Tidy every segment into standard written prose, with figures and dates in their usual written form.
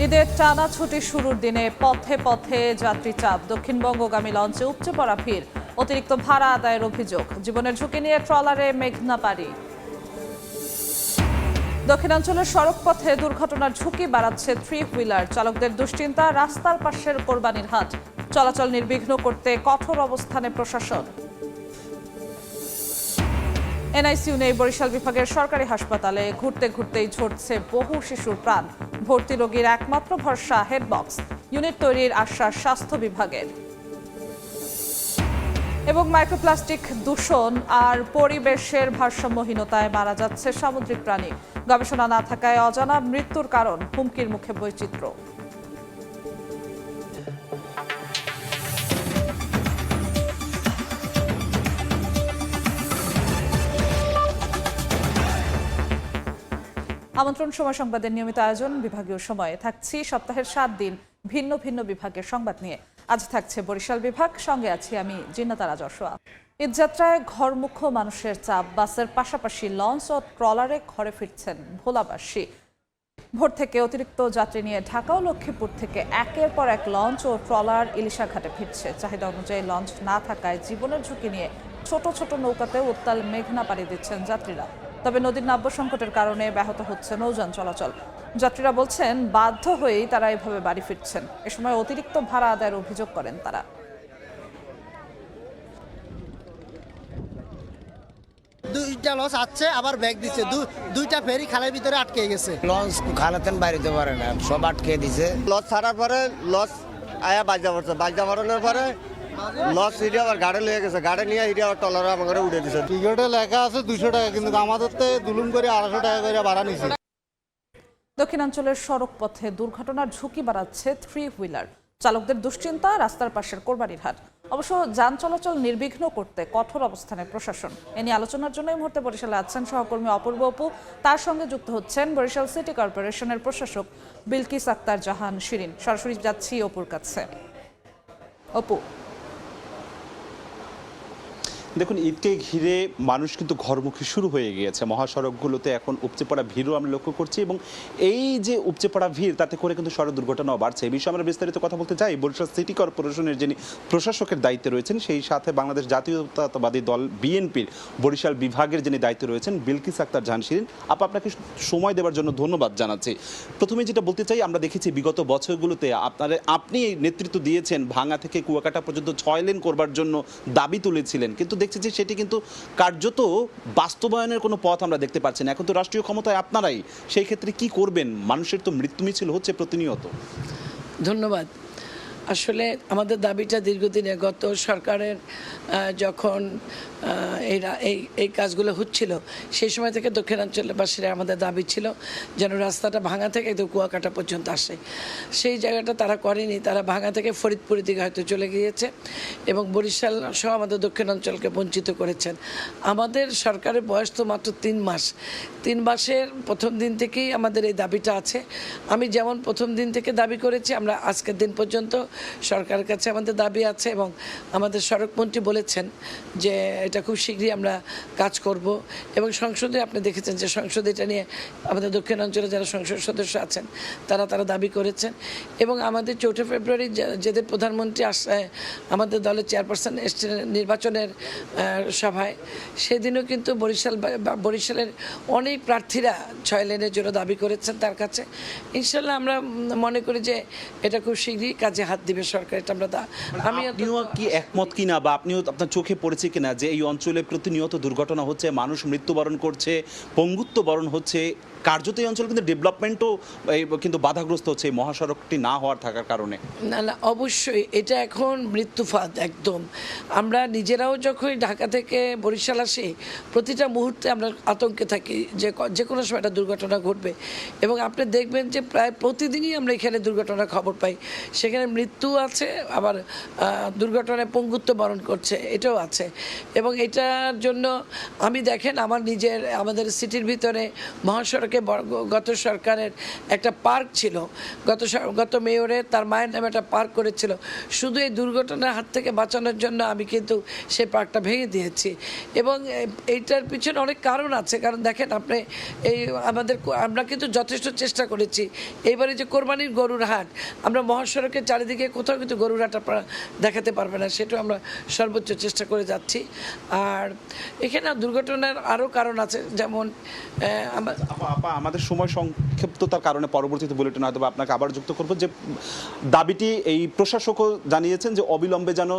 ঈদের টানা ছুটি শুরুর দিনে পথে পথে যাত্রী চাপ, দক্ষিণবঙ্গগামী লঞ্চে উপচে পড়া ভিড়, অতিরিক্ত ভাড়া আদায়ের অভিযোগ, জীবনের ঝুঁকি নিয়ে ট্রলারে মেঘনা পাড়ি। দক্ষিণাঞ্চলের সড়ক পথে দুর্ঘটনার ঝুঁকি বাড়াচ্ছে থ্রি হুইলার চালকদের দুশ্চিন্তা, রাস্তার পাশের কোরবানির হাট চলাচল নির্বিঘ্ন করতে কঠোর অবস্থানে প্রশাসন। এনআইসিইউ নেই বরিশাল বিভাগের সরকারি হাসপাতালে, ঘুরতে ঘুরতেই ঝরছে বহু শিশুর প্রাণ, ভর্তি রোগীর একমাত্র ভরসা হেডবক্স, ইউনিট তৈরির আশ্বাস স্বাস্থ্য বিভাগের। এবং মাইক্রোপ্লাস্টিক দূষণ আর পরিবেশের ভারসাম্যহীনতায় মারা যাচ্ছে সামুদ্রিক প্রাণী, গবেষণা না থাকায় অজানা মৃত্যুর কারণ, হুমকির মুখে বৈচিত্র্য। আমন্ত্রণ সময় সংবাদের নিয়মিত আয়োজন বিভাগীয় সময়ে থাকছি সপ্তাহের 7 দিন ভিন্ন ভিন্ন বিভাগের সংবাদ নিয়ে। আজ থাকছে বরিশাল বিভাগ, সঙ্গে আছি আমি জিন্নাতারা যশোয়া। ঈদযাত্রায় ঘরমুখ মানুষের চাপ, বাসের পাশাপাশি লঞ্চ ও ট্রলারে ঘরে ফিরছেন ভোলাবাসী। ভোর থেকে অতিরিক্ত যাত্রী নিয়ে ঢাকা ও লক্ষ্মীপুর থেকে একের পর এক লঞ্চ ও ট্রলার ইলিশাঘাটে ফিরছে। চাহিদা অনুযায়ী লঞ্চ না থাকায় জীবনের ঝুঁকি নিয়ে ছোট ছোট নৌকাতেও উত্তাল মেঘনা পাড়ি দিচ্ছেন যাত্রীরা। তবে নদীর নাব্য সংকটের কারণে ব্যাহত হচ্ছে নৌযান চলাচল। যাত্রীরা বলছেন বাধ্য হয়েই তারা এভাবে বাড়ি ফিরছেন। এ সময় অতিরিক্ত ভাড়া আদায়ের অভিযোগ করেন তারা। দুইটা লঞ্চ আসছে, আবার ব্যাগ দিচ্ছে, দুইটা ফেরি খালের ভিতরে আটকে গেছে। লঞ্চ খালাতেন বাড়িতে পারে না, সব আটকে দিছে। লঞ্চ ছাড়ার পরে লঞ্চ আয়া বাজা পড়ছে, বাজা পড়ানোর পরে লঞ্চ হিটে আবার গাড়ি লিয়ে গেছে, গাড়ি নিয়ে হিটে আবার টলারে আমাকে উঠে দিছে। টিকিটে লেখা আছে 200 টাকা, কিন্তু আমাদের তো দুলুম করে 250 টাকা করে ভাড়া নিছে। দক্ষিণাঞ্চলের সড়ক পথে দুর্ঘটনার ঝুঁকি বাড়াচ্ছে থ্রি হুইলার চালকদের দুশ্চিন্তা, রাস্তার পাশের কোরবানির হাট। অবশ্য যান চলাচল নির্বিঘ্ন করতে কঠোর অবস্থানে প্রশাসন। এ নিয়ে আলোচনার জন্য এই মুহূর্তে বরিশালে আছেন সহকর্মী অপূর্ব অপু, তার সঙ্গে যুক্ত হচ্ছেন বরিশাল সিটি কর্পোরেশনের প্রশাসক বিলকিস আক্তার জাহান শিরিন। সরাসরি যাচ্ছি অপুর কাছে। অপু, দেখুন, ঈদকে ঘিরে মানুষ কিন্তু ঘরমুখী শুরু হয়ে গিয়েছে। মহাসড়কগুলোতে এখন উপচে পড়া ভিড়ও আমরা লক্ষ্য করছি, এবং এই যে উপচে পড়া ভিড়, তাতে করে কিন্তু সড়ক দুর্ঘটনাও বাড়ছে। এই বিষয়ে আমরা বিস্তারিত কথা বলতে চাই বরিশাল সিটি কর্পোরেশনের যিনি প্রশাসকের দায়িত্বে রয়েছেন, সেই সাথে বাংলাদেশ জাতীয়তাবাদী দল বিএনপির বরিশাল বিভাগের যিনি দায়িত্বে রয়েছেন বিলকিস আক্তার জাহান শিরিন। আপনাকে সময় দেওয়ার জন্য ধন্যবাদ জানাচ্ছি। প্রথমে যেটা বলতে চাই, আমরা দেখেছি বিগত বছরগুলোতে আপনি নেতৃত্ব দিয়েছেন, ভাঙা থেকে কুয়াকাটা পর্যন্ত 6 লেন করবার জন্য দাবি তুলেছিলেন, কিন্তু দেখছি যে সেটি কিন্তু কার্যত বাস্তবায়নের কোনো পথ আমরা দেখতে পাচ্ছি না। এখন তো রাষ্ট্রীয় ক্ষমতায় আপনারাই, সেই ক্ষেত্রে কি করবেন? মানুষের তো মৃত্যু মিছিল হচ্ছে প্রতিনিয়ত। ধন্যবাদ। আসলে আমাদের দাবিটা দীর্ঘদিনে, গত সরকারের যখন এই কাজগুলো হচ্ছিল, সেই সময় থেকে দক্ষিণাঞ্চলবাসীরা আমাদের দাবি ছিল যেন রাস্তাটা ভাঙা থেকে একদম কুয়াকাটা পর্যন্ত আসে। সেই জায়গাটা তারা করেনি, তারা ভাঙা থেকে ফরিদপুরের দিকে হয়তো চলে গিয়েছে এবং বরিশাল সহ আমাদের দক্ষিণাঞ্চলকে বঞ্চিত করেছেন। আমাদের সরকারের বয়স তো মাত্র 3 মাস। 3 মাসের প্রথম দিন থেকেই আমাদের এই দাবিটা আছে। আমি যেমন প্রথম দিন থেকে দাবি করেছি, আমরা আজকের দিন পর্যন্ত সরকারের কাছে আমাদের দাবি আছে, এবং আমাদের সড়কমন্ত্রী বলেছেন যে এটা খুব শীঘ্রই আমরা কাজ করব। এবং সংসদে আপনি দেখেছেন যে সংসদে এটা নিয়ে আমাদের দক্ষিণাঞ্চলে যারা সংসদ সদস্য আছেন তারা দাবি করেছেন। এবং আমাদের 4 ফেব্রুয়ারি যেদের প্রধানমন্ত্রী আমাদের দলের চেয়ারপারসন এসছেন নির্বাচনের সভায়, সেদিনও কিন্তু বরিশালের অনেক প্রার্থীরা 6 লেনের জন্য দাবি করেছেন তার কাছে। ইনশাল্লাহ আমরা মনে করি যে এটা খুব শীঘ্রই কাজে হাত দিবে সরকার। এটা আপনিও কি একমত কিনা, বা আপনিও আপনার চোখে পড়েছে কিনা যে এই অঞ্চলে প্রতিনিয়ত দুর্ঘটনা হচ্ছে, মানুষ মৃত্যুবরণ করছে, পঙ্গুত্ব বরণ হচ্ছে, কার্যত এই অঞ্চল কিন্তু ডেভেলপমেন্টও কিন্তু বাধাগ্রস্ত হচ্ছে এই মহাসড়কটি না হওয়ার থাকার কারণে? না, অবশ্যই এটা এখন মৃত্যুফাত একদম। আমরা নিজেরাও যখন ঢাকা থেকে বরিশাল আসি, প্রতিটা মুহূর্তে আমরা আতঙ্কে থাকি যে কোনো সময় একটা দুর্ঘটনা ঘটবে। এবং আপনি দেখবেন যে প্রায় প্রতিদিনই আমরা এখানে দুর্ঘটনার খবর পাই। সেখানে মৃত্যু আছে, আবার দুর্ঘটনায় পঙ্গুত্ব বরণ করছে, এটাও আছে। এবং এটার জন্য আমি দেখেন আমাদের সিটির ভিতরে মহাসড়কে মহাসড়কে গত সরকারের একটা পার্ক ছিল, গত মেয়রের তার মায়ের নামে একটা পার্ক করেছিল। শুধু এই দুর্ঘটনার হাত থেকে বাঁচানোর জন্য আমি কিন্তু সেই পার্কটা ভেঙে দিয়েছি। এবং এইটার পিছনে অনেক কারণ আছে, কারণ দেখেন আপনি আমরা কিন্তু যথেষ্ট চেষ্টা করেছি। এইবারে যে কোরবানির গরুর হাট, আমরা মহাসড়কের চারিদিকে কোথাও কিন্তু গরুর হাট আপনারা দেখাতে পারবে না, সেটাও আমরা সর্বোচ্চ চেষ্টা করে যাচ্ছি। আর এখানে দুর্ঘটনার আরও কারণ আছে, যেমন আপা আমাদের সময় সংক্ষিপ্ততার কারণে পরবর্তীতে বুলেটিন হয়তো আপনাকে আবার যুক্ত করব যে দাবিটি এই প্রশাসকও জানিয়েছেন যে অবিলম্বে যেন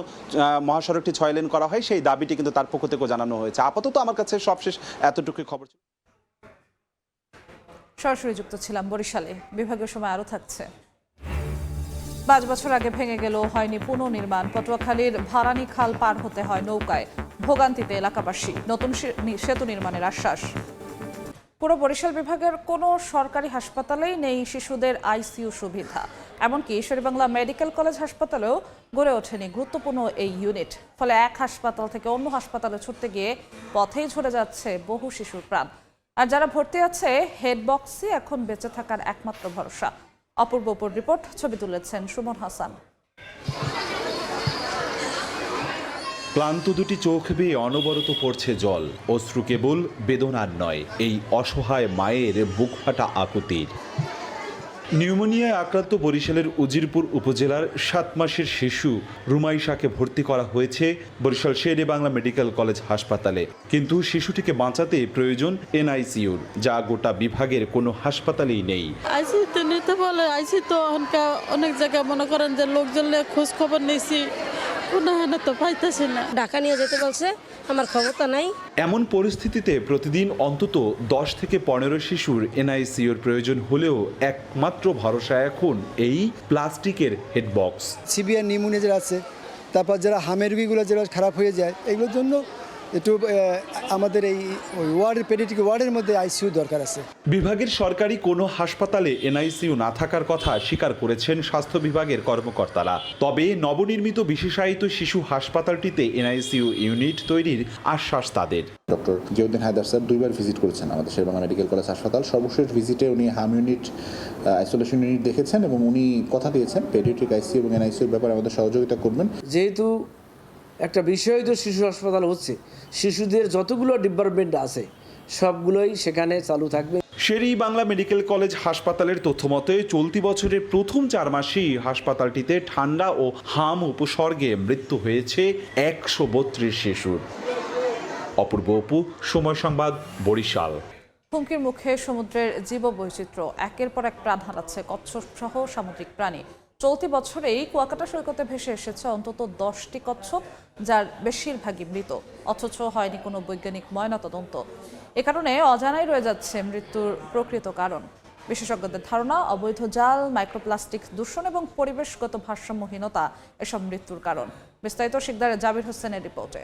মহাসড়কটি 6 লেন করা হয়, সেই দাবিটি কিন্তু তার পক্ষ থেকে জানানো হয়েছে। আপাতত আমার কাছে সবশেষ এতটুকুই খবর ছিল। সরাসরি যুক্ত ছিলাম বরিশালে। বিভাগীয় সময় আরও থাকছে। 5 বছর আগে ভেঙে গেল, হয়নি পুনর্নির্মাণ। পটুয়াখালীর ভারানী খাল পার হতে হয় নৌকায়, ভোগান্তিতে এলাকাবাসী। নতুন সেতু নির্মাণের আশ্বাস। পুরো বরিশাল বিভাগের কোনো সরকারি হাসপাতালেই নেই শিশুদের আইসিইউ সুবিধা। এমনকি শেরেবাংলা মেডিকেল কলেজ হাসপাতালেও গড়ে ওঠেনি গুরুত্বপূর্ণ এই ইউনিট। ফলে এক হাসপাতাল থেকে অন্য হাসপাতালে ছুটতে গিয়ে পথেই ঝরে যাচ্ছে বহু শিশুর প্রাণ। আর যারা ভর্তি আছে হেড বক্সই এখন বেঁচে থাকার একমাত্র ভরসা। অপূর্ব রিপোর্ট, ছবি তুলেছেন সুমন হাসান। ক্লান্ত দুটি চোখ বেয়ে অনবরত পড়ছে জল, অশ্রু কেবল বেদনার নয়, এই অসহায় মায়ের বুক ফাটা আকুতির। নিউমোনিয়ায় আক্রান্ত বরিশালের উজিরপুর উপজেলার 7 মাসের শিশু রুমাইশাকে ভর্তি করা হয়েছে বরিশাল শেরেবাংলা মেডিকেল কলেজ হাসপাতালে। কিন্তু শিশুটিকে বাঁচাতে প্রয়োজন এনআইসিইউর, যা গোটা বিভাগের কোনো হাসপাতালেই নেই। আইসিইউতে নিতে বলে, আইসি তো অনেক জায়গায় মনে করেন যে লোকজন খোঁজ খবর নিয়েছি, তো পাইতেছি না। ঢাকা নিয়ে যেতে বলছে, আমার খবর তো নাই। এমন পরিস্থিতিতে প্রতিদিন অন্তত 10 থেকে 15 শিশুর এনআইসিইউর প্রয়োজন হলেও একমাত্র ভরসা এখন এই প্লাস্টিকের হেডবক্স। সিভিয়ার নিউমোনিয়া যারা আছে, তারপর যারা হামের রোগীগুলো যারা খারাপ হয়ে যায়, এগুলোর জন্য একটু আমাদের এই পেডিয়াট্রিক ওয়ার্ডের মধ্যে আইসিইউ দরকার আছে। বিভাগের সরকারি কোনো হাসপাতালে এনআইসিইউ না থাকার কথা স্বীকার করেছেন স্বাস্থ্য বিভাগের কর্মকর্তারা। তবে নবনির্মিত বিশেষায়িত শিশু হাসপাতালটিতে এনআইসিইউ ইউনিট তৈরির আশ্বাস তাদের। ডক্টর জিয়াউদ্দিন হায়দার স্যার 2বার ভিজিট করেছেন আমাদের শেরেবাংলা মেডিকেল কলেজ হাসপাতাল। সর্বশেষ ভিজিটে উনি হাম ইউনিট, আইসোলেশন ইউনিট দেখেছেন এবং উনি কথা দিয়েছেন পেডিয়াট্রিক আইসিইউ এবং এনআইসিইউর ব্যাপারে আমাদের সহযোগিতা করবেন। যেহেতু একটা বিষয়িত শিশু হাসপাতাল হচ্ছে, শিশুদের যতগুলো ডিপার্টমেন্ট আছে সবগুলোই সেখানে চালু থাকবে। শেরেবাংলা মেডিকেল কলেজ হাসপাতালের তথ্যমতে চলতি বছরের প্রথম 4 মাসেই হাসপাতালটিতে ঠান্ডা ও হাম উপসর্গে মৃত্যু হয়েছে 132 শিশুর। অপূর্ব অপু, সময় সংবাদ, বরিশাল। হুমকির মুখে সমুদ্রের জীববৈচিত্র্য, একের পর এক প্রাণ হারাচ্ছে কচ্ছপ সহ সামুদ্রিক প্রাণী। চলতি বছরেই কুয়াকাটা সৈকতে ভেসে এসেছে অন্তত 10টি কচ্ছপ, যার বেশিরভাগই মৃত, অথচ হয়নি কোনো বৈজ্ঞানিক ময়নাতদন্ত। এ কারণে অজানাই রয়ে যাচ্ছে মৃত্যুর প্রকৃত কারণ। বিশেষজ্ঞদের ধারণা, অবৈধ জাল, মাইক্রোপ্লাস্টিক দূষণ এবং পরিবেশগত ভারসাম্যহীনতা এসব মৃত্যুর কারণ। বিস্তারিত শিকদারের জাবির হোসেনের রিপোর্টে।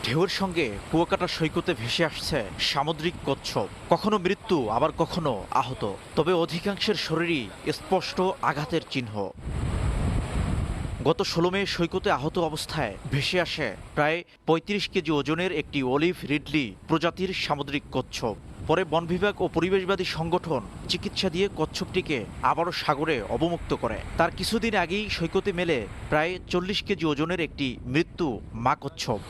ঢেউয়ের সঙ্গে কুয়াকাটা সৈকতে ভেসে আসছে সামুদ্রিক কচ্ছপ, কখনো মৃত্যু আবার কখনো আহত, তবে অধিকাংশের শরীরই স্পষ্ট আঘাতের চিহ্ন। গত 16 মে সৈকতে আহত অবস্থায় ভেসে আসে প্রায় 35 কেজি ওজনের একটি অলিভ রিডলি প্রজাতির সামুদ্রিক কচ্ছপ। পরে বন বিভাগ ও পরিবেশবাদী সংগঠন চিকিৎসা দিয়ে কচ্ছপটিকে আবারও সাগরে অবমুক্ত করে। তার কিছুদিন আগেই সৈকতে মেলে প্রায় 40 কেজি ওজনের একটি মৃত্যু মা কচ্ছপ।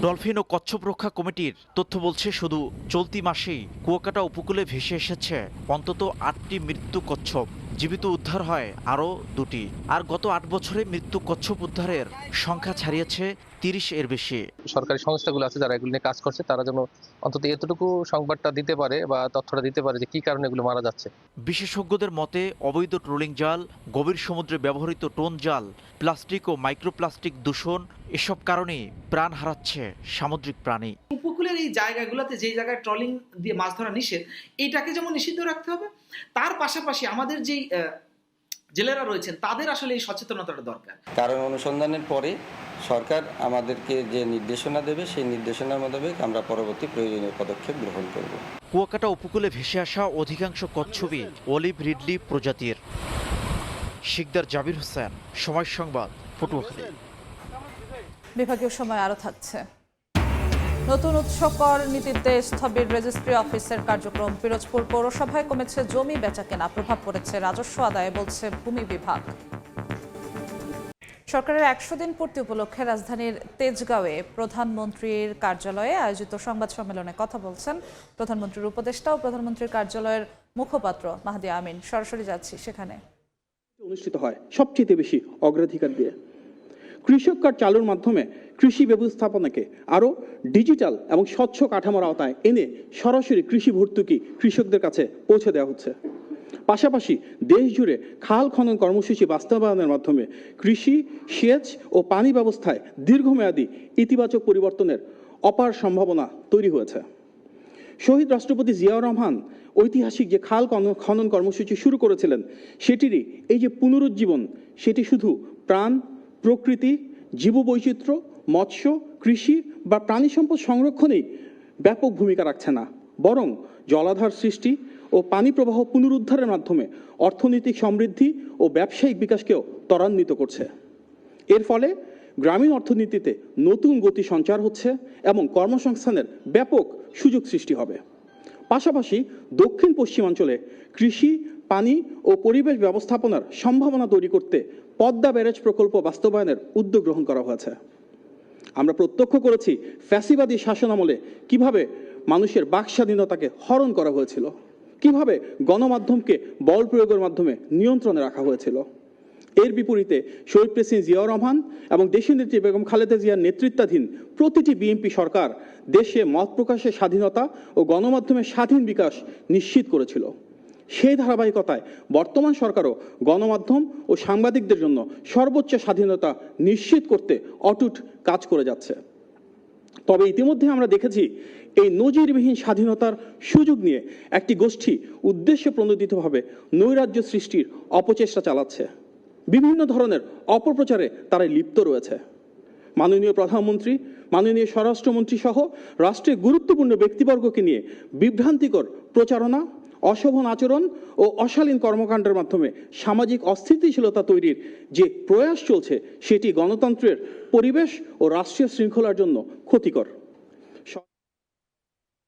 ডলফিন ও কচ্ছপ রক্ষা কমিটির তথ্য বলছে, শুধু চলতি মাসেই কুয়াকাটা উপকূলে ভেসে এসেছে অন্তত 8টি মৃত্যু কচ্ছপ। জীবিত উদ্ধার হয় আরও 2টি। আর গত 8 বছরে মৃত্যু কচ্ছপ উদ্ধারের সংখ্যা ছাড়িয়েছে 30 এর বেশি। সরকারি সংস্থাগুলো আছে যারা এগুলো নিয়ে কাজ করছে, তারা যেন অন্তত এতটুকু সংবাদটা দিতে পারে বা তথ্যটা দিতে পারে যে কি কারণে এগুলো মারা যাচ্ছে। বিশেষজ্ঞদের মতে, অবৈধ ট্রোলিং জাল, গভীর সমুদ্রে ব্যবহৃত টোন জাল, প্লাস্টিক ও মাইক্রোপ্লাস্টিক দূষণ, এসব কারণেই প্রাণ হারাচ্ছে সামুদ্রিক প্রাণী। উপকূলের এই জায়গাগুলোতে যে জায়গায় ট্রলিং দিয়ে মাছ ধরা নিষেধ, এইটাকে যেমন নিষিদ্ধ রাখতে হবে, তার পাশাপাশি আমাদের যেই জেলেরা রয়েছেন তাদের আসলে এই সচেতনতাটা দরকার। কারণ অনুসন্ধানের পরে সরকার আমাদেরকে যে নির্দেশনা দেবে, সেই নির্দেশনার মোতাবেক আমরা পরবর্তী প্রয়োজনীয় পদক্ষেপ গ্রহণ করব। কুয়াকাটা উপকূলে ভেসে আসা অধিকাংশ কচ্ছপই অলিভ রিডলি প্রজাতির। শিকদার জাবির হোসেন, সময় সংবাদ, পটুয়াখালী। বিভাগীয় সময় আরও থাকছে। নতুন উৎসকর নীতিতে স্থবির রেজিস্ট্রি অফিসের কার্যক্রম। পিরোজপুর পৌরসভায় কমেছে জমি বেচাকেনা, প্রভাব পড়েছে রাজস্ব আদায়ে, বলছে ভূমি বিভাগ। সরকারের 100 দিন পূর্তি উপলক্ষে রাজধানীর তেজগাঁওয়ে প্রধানমন্ত্রীর কার্যালয়ে আয়োজিত সংবাদ সম্মেলনে কথা বলছেন প্রধানমন্ত্রীর উপদেষ্টা ও প্রধানমন্ত্রীর কার্যালয়ের মুখপাত্র মাহদি আমিন। সরাসরি যাচ্ছি সেখানে। অনুষ্ঠিত হয় সবচেয়ে বেশি অগ্রাধিকার দিয়ে। কৃষক কার্ড চালুর মাধ্যমে কৃষি ব্যবস্থাপনাকে আরও ডিজিটাল এবং স্বচ্ছ কাঠামোর আওতায় এনে সরাসরি কৃষি ভর্তুকি কৃষকদের কাছে পৌঁছে দেওয়া হচ্ছে। পাশাপাশি দেশ জুড়ে খাল খনন কর্মসূচি বাস্তবায়নের মাধ্যমে কৃষি, সেচ ও পানি ব্যবস্থায় দীর্ঘমেয়াদী ইতিবাচক পরিবর্তনের অপার সম্ভাবনা তৈরি হয়েছে। শহীদ রাষ্ট্রপতি জিয়াউর রহমান ঐতিহাসিক যে খাল খনন কর্মসূচি শুরু করেছিলেন, সেটিরই এই যে পুনরুজ্জীবন, সেটি শুধু প্রাণ, প্রকৃতি, জীববৈচিত্র্য, মৎস্য, কৃষি বা প্রাণী সম্পদ সংরক্ষণেই ব্যাপক ভূমিকা রাখছে না, বরং জলাধার সৃষ্টি ও পানি প্রবাহ পুনরুদ্ধারের মাধ্যমে অর্থনৈতিক সমৃদ্ধি ও ব্যবসায়িক বিকাশকেও ত্বরান্বিত করছে। এর ফলে গ্রামীণ অর্থনীতিতে নতুন গতি সঞ্চার হচ্ছে এবং কর্মসংস্থানের ব্যাপক সুযোগ সৃষ্টি হবে। পাশাপাশি দক্ষিণ পশ্চিমাঞ্চলে কৃষি, পানি ও পরিবেশ ব্যবস্থাপনার সম্ভাবনা তৈরি করতে পদ্মা ব্যারেজ প্রকল্প বাস্তবায়নের উদ্যোগ গ্রহণ করা হয়েছে। আমরা প্রত্যক্ষ করেছি ফ্যাসিবাদী শাসনামলে কিভাবে মানুষের বাক স্বাধীনতাকে হরণ করা হয়েছিল, কিভাবে গণমাধ্যমকে বল প্রয়োগের মাধ্যমে নিয়ন্ত্রণে রাখা হয়েছিল। এর বিপরীতে শহীদ প্রেসিডেন্ট জিয়াউর রহমান এবং দেশনেত্রী বেগম খালেদা জিয়ার নেতৃত্বাধীন প্রতিটি বিএনপি সরকার দেশে মত প্রকাশের স্বাধীনতা ও গণমাধ্যমের স্বাধীন বিকাশ নিশ্চিত করেছিল। সেই ধারাবাহিকতায় বর্তমান সরকারও গণমাধ্যম ও সাংবাদিকদের জন্য সর্বোচ্চ স্বাধীনতা নিশ্চিত করতে অটুট কাজ করে যাচ্ছে। তবে ইতিমধ্যে আমরা দেখেছি এই নজিরবিহীন স্বাধীনতার সুযোগ নিয়ে একটি গোষ্ঠী উদ্দেশ্য প্রণোদিতভাবে নৈরাজ্য সৃষ্টির অপচেষ্টা চালাচ্ছে। বিভিন্ন ধরনের অপপ্রচারে তারা লিপ্ত রয়েছে। মাননীয় প্রধানমন্ত্রী, মাননীয় স্বরাষ্ট্রমন্ত্রী সহ রাষ্ট্রের গুরুত্বপূর্ণ ব্যক্তিবর্গকে নিয়ে বিভ্রান্তিকর প্রচারণা, অশোভন আচরণ ও অশালীন কর্মকাণ্ডের মাধ্যমে সামাজিক অস্থিতিশীলতা তৈরির যে প্রয়াস চলছে, সেটি গণতন্ত্রের পরিবেশ ও রাষ্ট্রীয় শৃঙ্খলার জন্য ক্ষতিকর।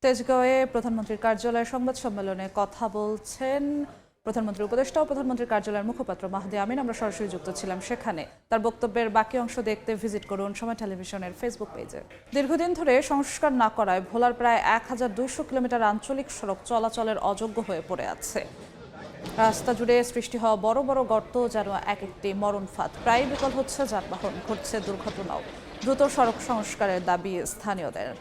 তেজগাঁওয়ে প্রধানমন্ত্রীর কার্যালয়ে সংবাদ সম্মেলনে কথা বলছেন প্রধানমন্ত্রীর উপদেষ্টা ও প্রধানমন্ত্রীর কার্যালয়ের মুখপাত্র মাহদি আমিন। আমরা সরাসরি যুক্ত ছিলাম সেখানে। তার বক্তব্যের বাকি অংশ দেখতে ভিজিট করুন সময় টেলিভিশনের ফেসবুক পেজে। দীর্ঘদিন ধরে সংস্কার না করায় ভোলার প্রায় 1200 কিলোমিটার আঞ্চলিক সড়ক চলাচলের অযোগ্য হয়ে পড়ে আছে। রাস্তা জুড়ে সৃষ্টি হওয়া বড় বড় গর্ত যেন এক একটি মরণ ফাঁদ। প্রায় বিকল হচ্ছে যানবাহন, ঘটছে দুর্ঘটনাও। দ্রুত সড়ক সংস্কারের দাবি স্থানীয়দের।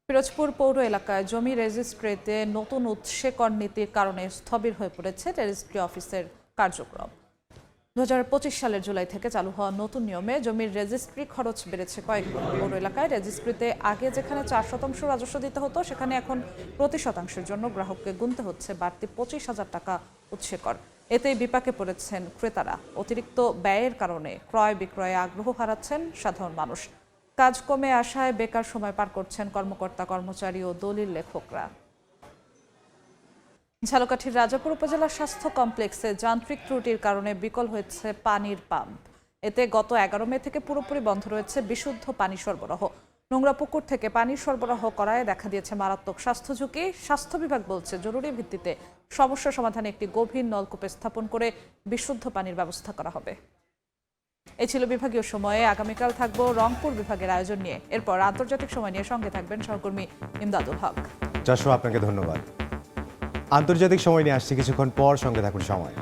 পিরোজপুর পৌর এলাকায় জমি রেজিস্ট্রিতে নতুন উৎসকর নীতির কারণে স্থবির হয়ে পড়েছে রেজিস্ট্রি অফিসের কার্যক্রম। 2025 সালের জুলাই থেকে চালু হওয়া নতুন নিয়মে জমির রেজিস্ট্রি খরচ বেড়েছে কয়েক গুণ। পৌর এলাকায় রেজিস্ট্রিতে আগে যেখানে 4% রাজস্ব দিতে হতো, সেখানে এখন প্রতি শতাংশের জন্য গ্রাহককে গুনতে হচ্ছে বাড়তি 25,000 টাকা উৎসকর। এতেই বিপাকে পড়েছেন ক্রেতারা। অতিরিক্ত ব্যয়ের কারণে ক্রয় বিক্রয়ে আগ্রহ হারাচ্ছেন সাধারণ মানুষ। কাজ কমে আসায় বেকার সময় পার করছেন কর্মকর্তা, কর্মচারী ও দলিল লেখকরা। ঝালকাঠির রাজাপুর উপজেলা স্বাস্থ্য কমপ্লেক্সে যান্ত্রিক ত্রুটির কারণে বিকল হয়েছে পানির পাম্প। এতে গত 11 মে থেকে পুরোপুরি বন্ধ রয়েছে বিশুদ্ধ পানি সরবরাহ। নোংরা পুকুর থেকে পানি সরবরাহ করায় দেখা দিয়েছে মারাত্মক স্বাস্থ্য ঝুঁকি। স্বাস্থ্য বিভাগ বলছে জরুরি ভিত্তিতে সমস্যা সমাধানে একটি গভীর নলকূপ স্থাপন করে বিশুদ্ধ পানির ব্যবস্থা করা হবে। এই ছিল বিভাগীয় সময়ে। আগামীকাল থাকবো রংপুর বিভাগের আয়োজন নিয়ে। এরপর আন্তর্জাতিক সময় নিয়ে সঙ্গে থাকবেন সহকর্মী ইমদাদুল হক। যশো, আপনাকে ধন্যবাদ। আন্তর্জাতিক সময় নিয়ে আসছি কিছুক্ষণ পর, সঙ্গে থাকুন সময়।